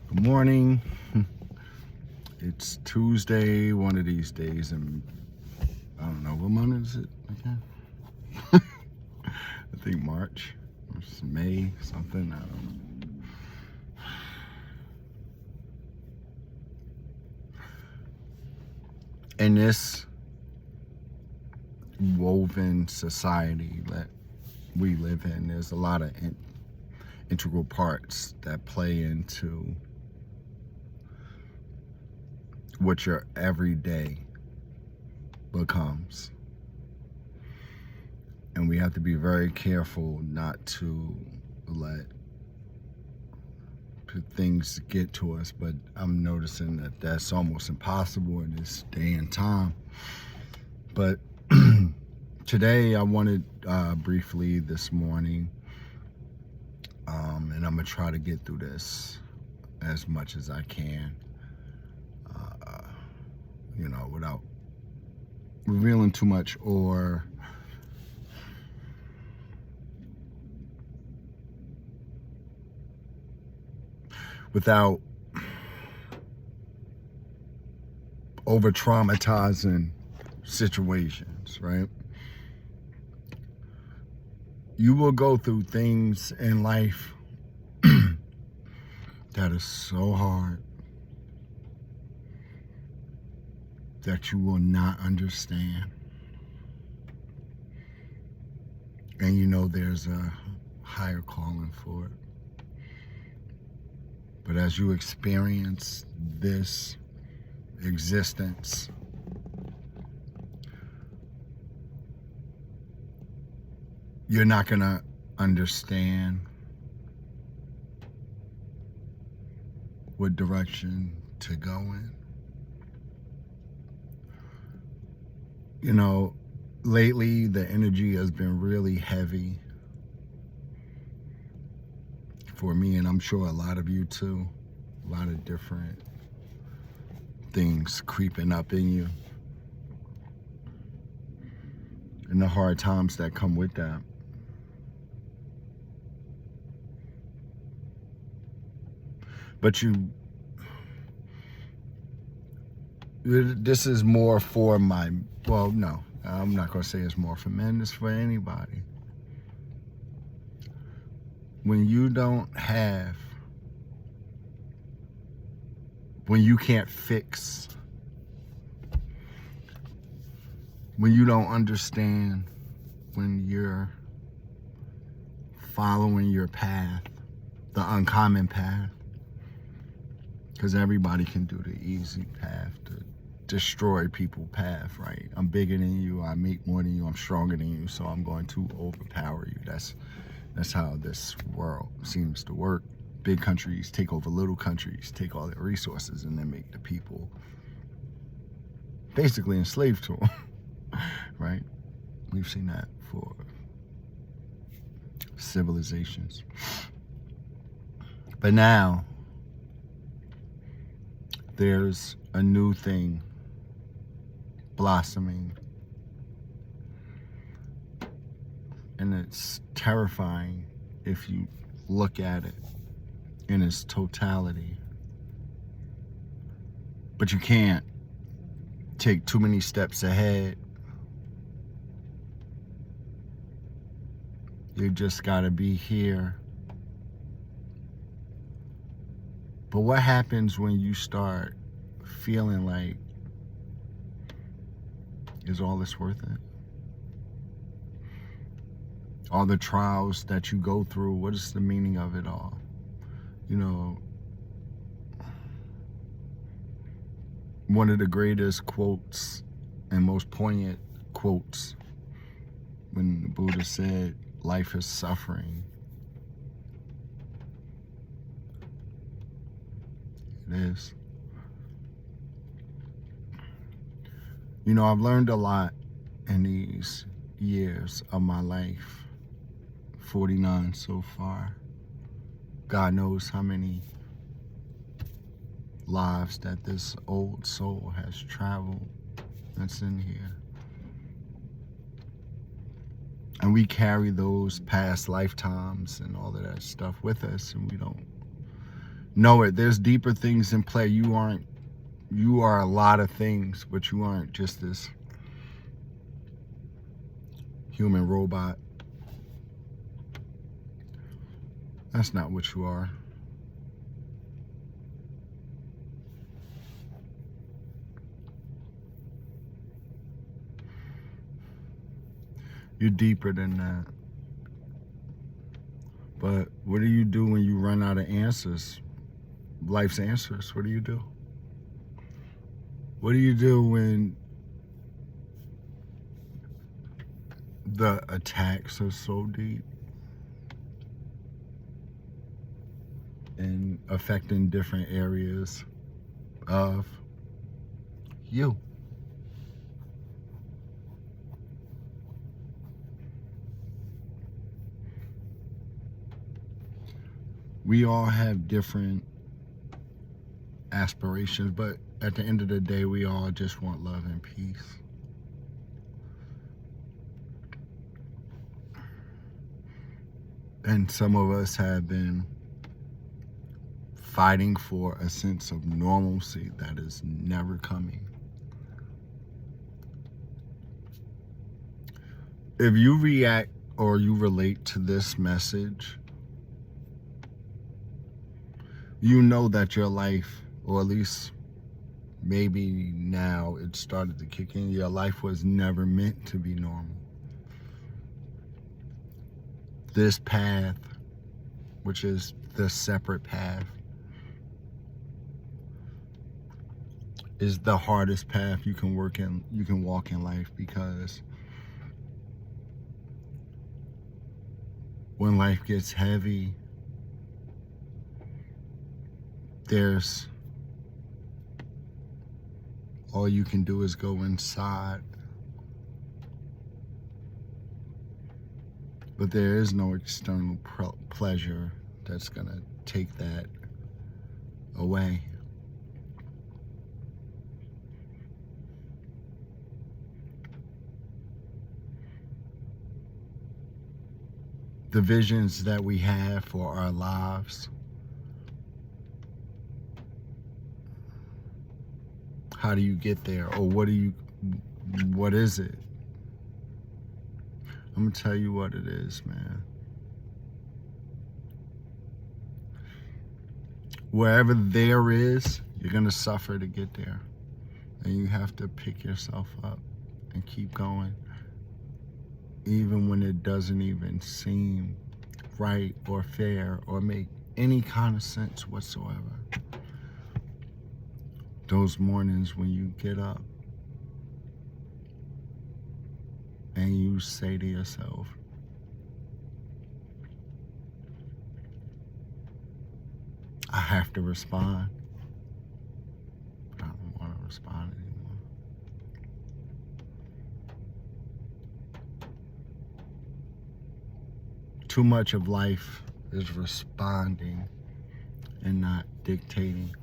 Good morning. It's Tuesday, one of these days, and I don't know, what month is it again? I think March, or it's May, something, I don't know. In this woven society that we live in, there's a lot of integral parts that play into what your everyday becomes. And we have to be very careful not to let things get to us, but I'm noticing that that's almost impossible in this day and time. But today I wanted briefly this morning, and I'm gonna try to get through this as much as I can, without revealing too much or without over traumatizing situations, right? You will go through things in life that is so hard that you will not understand. And you know there's a higher calling for it. But as you experience this existence, you're not going to understand what direction to go in. You know, lately the energy has been really heavy for me, and I'm sure a lot of you too. A lot of different things creeping up in you, and the hard times that come with that. But this is more for no, I'm not going to say it's more for men, it's for anybody. When you can't fix, when you don't understand, when you're following your path, the uncommon path, because everybody can do the easy path, the destroy people path, right? I'm bigger than you, I make more than you, I'm stronger than you, so I'm going to overpower you. That's how this world seems to work. Big countries take over little countries, take all their resources, and then make the people basically enslaved to them, right? We've seen that for civilizations. But now, there's a new thing blossoming, and it's terrifying if you look at it in its totality. But you can't take too many steps ahead. You just gotta be here. But what happens when you start feeling like, is all this worth it? All the trials that you go through, what is the meaning of it all? You know, one of the greatest quotes and most poignant quotes, when the Buddha said, life is suffering. It is. You know, I've learned a lot in these years of my life, 49 so far. God knows how many lives that this old soul has traveled that's in here. And we carry those past lifetimes and all of that stuff with us, and we don't Know it. There's deeper things in play. You are a lot of things, but you aren't just this human robot. That's not what you are. You're deeper than that. But what do you do when you run out of answers? Life's answers. What do you do? What do you do when the attacks are so deep and affecting different areas of you? We all have different aspirations, but at the end of the day, we all just want love and peace. And some of us have been fighting for a sense of normalcy that is never coming. If you react or you relate to this message, you know that your life, or at least maybe now it started to kick in, your life was never meant to be normal. This path, which is the separate path, is the hardest path you can walk in life, because when life gets heavy, there's all you can do is go inside. But there is no external pleasure that's gonna take that away. The visions that we have for our lives, how do you get there? Or what is it? I'm gonna tell you what it is, man. Wherever there is, you're gonna suffer to get there. And you have to pick yourself up and keep going, even when it doesn't even seem right or fair or make any kind of sense whatsoever. Those mornings when you get up and you say to yourself, I have to respond. I don't want to respond anymore. Too much of life is responding and not dictating.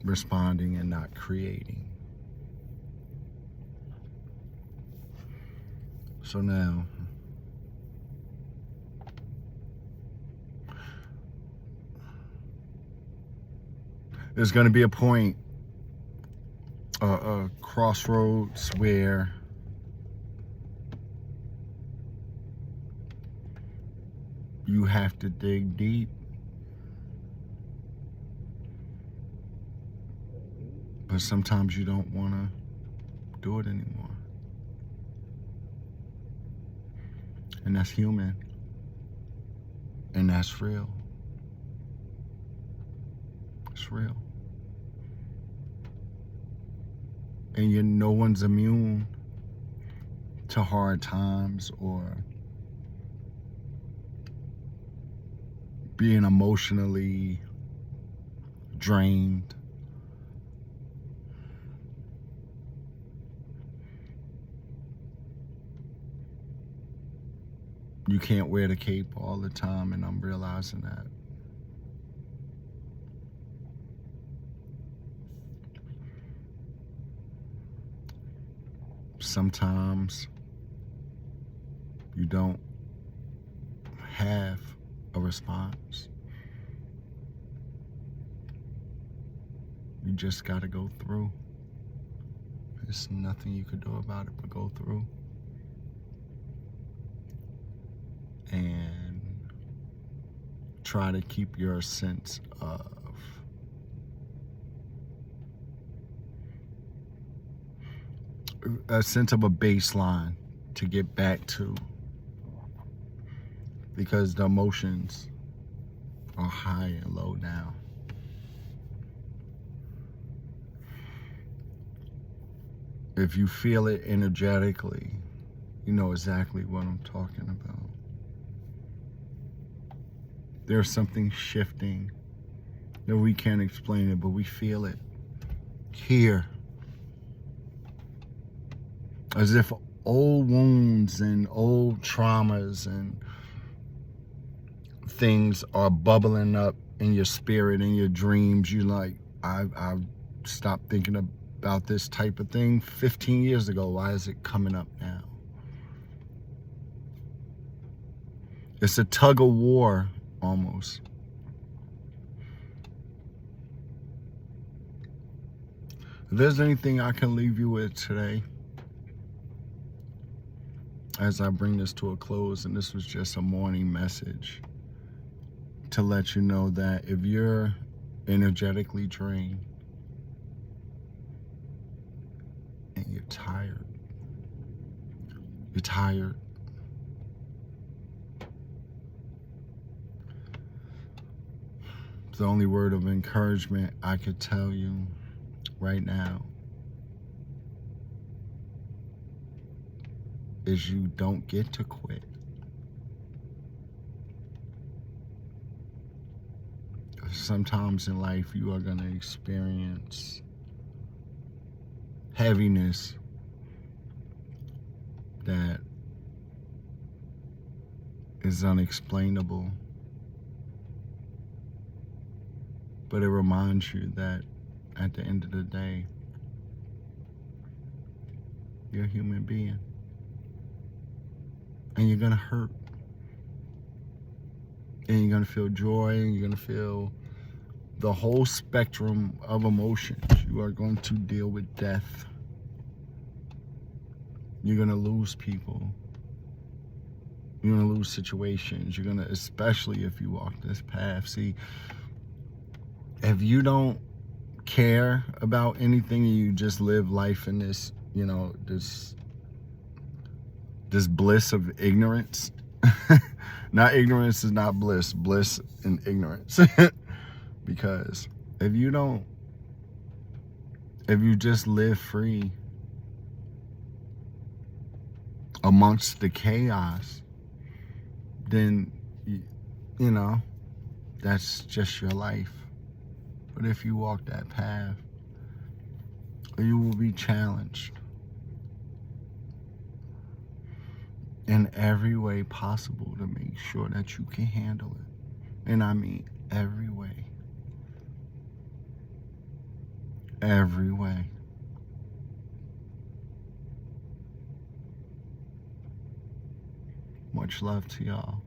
Responding and not creating. So now, there's going to be a point, a crossroads, where you have to dig deep. But sometimes you don't want to do it anymore. And that's human. And that's real. It's real. And no one's immune to hard times or being emotionally drained. You can't wear the cape all the time, and I'm realizing that. Sometimes you don't have a response. You just got to go through. There's nothing you could do about it but go through. And try to keep your sense of a baseline to get back to, because the emotions are high and low now. If you feel it energetically, you know exactly what I'm talking about. There's something shifting that we can't explain it, but we feel it here. As if old wounds and old traumas and things are bubbling up in your spirit, in your dreams. You like, I've stopped thinking about this type of thing 15 years ago. Why is it coming up now? It's a tug of war almost. If there's anything I can leave you with today, as I bring this to a close, and this was just a morning message to let you know that if you're energetically drained and you're tired, the only word of encouragement I could tell you right now is you don't get to quit. Sometimes in life you are going to experience heaviness that is unexplainable, but it reminds you that at the end of the day, you're a human being, and you're gonna hurt, and you're gonna feel joy, and you're gonna feel the whole spectrum of emotions. You are going to deal with death. You're gonna lose people. You're gonna lose situations. You're gonna, especially if you walk this path. See, if you don't care about anything and you just live life in this, you know, this bliss of ignorance. Not ignorance is not bliss. Bliss and ignorance. Because if you just live free amongst the chaos, then, you know, that's just your life. But if you walk that path, you will be challenged in every way possible to make sure that you can handle it. And I mean every way. Every way. Much love to y'all.